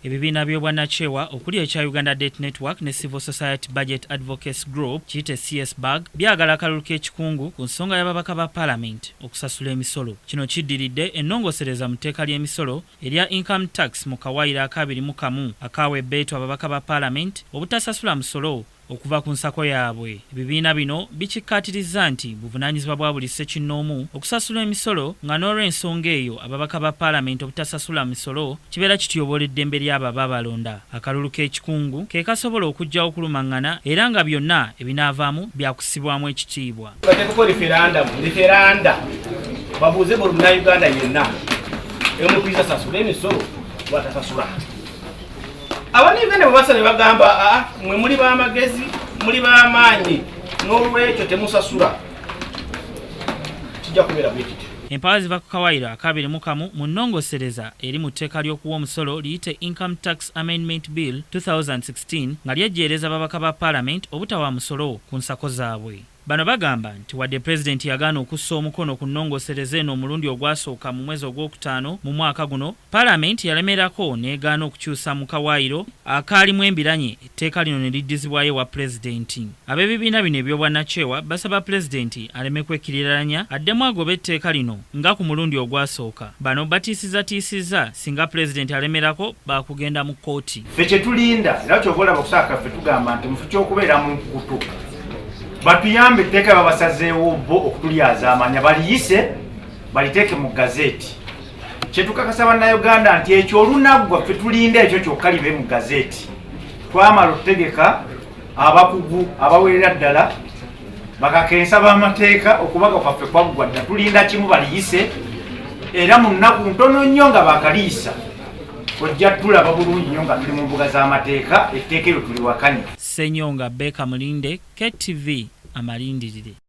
Ebibiina by'obwannacewa okuli ekya Uganda Debt Network ne Civil Society Budget Advocates Group kiyite CS-BAG byagala akalulu k'ekikungu ku nsonga y'ababaka ba Parliament okusasula emisolo. Kino kiddiridde ennongosereza mu tteeka ly'emisolo erya income tax mu kawaayiro akabiri mu kamu akaawa ebbeetu ababaka ba Parliament obutasasula musolo okuva ku nsako yaabwe. Ebibiina bino bikikkaatirizza nti buvunaanyizibwa bwa buli ssekinnoomu okusasula emisolo nga n'olw'ensonga eyo ababaka ba Parliament obutasasula misolo kibeera kityoboola eddembe ly'abo ababalonda. Akalulu k'ekikungu ke kasobola okuggyawo okulumaŋŋana era nga byonna ebinaavaamu byakusibwamu ekitiibwa. Bateekako referanda babuuze buli Munnayuganda yenna emukiriza asasula emisolo bwatasasula. Abanayuganda bwe basala ne bagamba mwe muli b'amagezi muli b'amaanyi n'olwekyo temusasula kijja kubeera bwe kityo. Empala ziva ku kawaayiro akabiri mu kamu mu nnongosereza eri mu tteeka ly'okuwa omusolo liyite Income Tax Amendment Bill 2016 nga lyejjeereza ababaka ba Parliament obutawa musolo ku nsako zaabwe. Bano bagamba nti wadde Pulezidenti yagaana okussa omukono ku nnongosereza eno omulundi ogwasooka mu mwezi ogwokutaano mu mwaka guno, Parliament yalemerako n'egaana okukyusa mu kawaayiro akaalimu embiranye etteeka lino ne liddizibwayo wa Pulezidenti. Ab'ebibiina bino eby'obwannacewa basaba Pulezidenti aleme kwekiriranya addemu agobe etteeka lino nga ku mulundi ogwasooka. Bano batiisizza singa Pulezidenti alemerako baakugenda mu kkooti. Ffe kye tulinda era ky'obola bakusaaka ffe tugamba nti mufu ky'okubeera mu nkukutu batuyambe etteeka babasazeewo bo okutulyaza amanya baliyise baliteeke mu gazeeti. Kye tukakasa bannayuganda nti ekyo olunaggwa ffe tulinda ekyo kyokka libe mu gazeeti. Twamala okutegeka abakugu abawerera ddala bakakensa b'amateeka okubaga kwaffe kwaggwa dda tulinda kimu baliyise era mu nnaku ntono nnyo nga bakaliisa ojja tulaba bulungi nnyo nga tuli mu mbuga z'amateeka etteeka eryo tuli wakanya. Ssenyonga Beka Mulinde, KTV Amalindirire.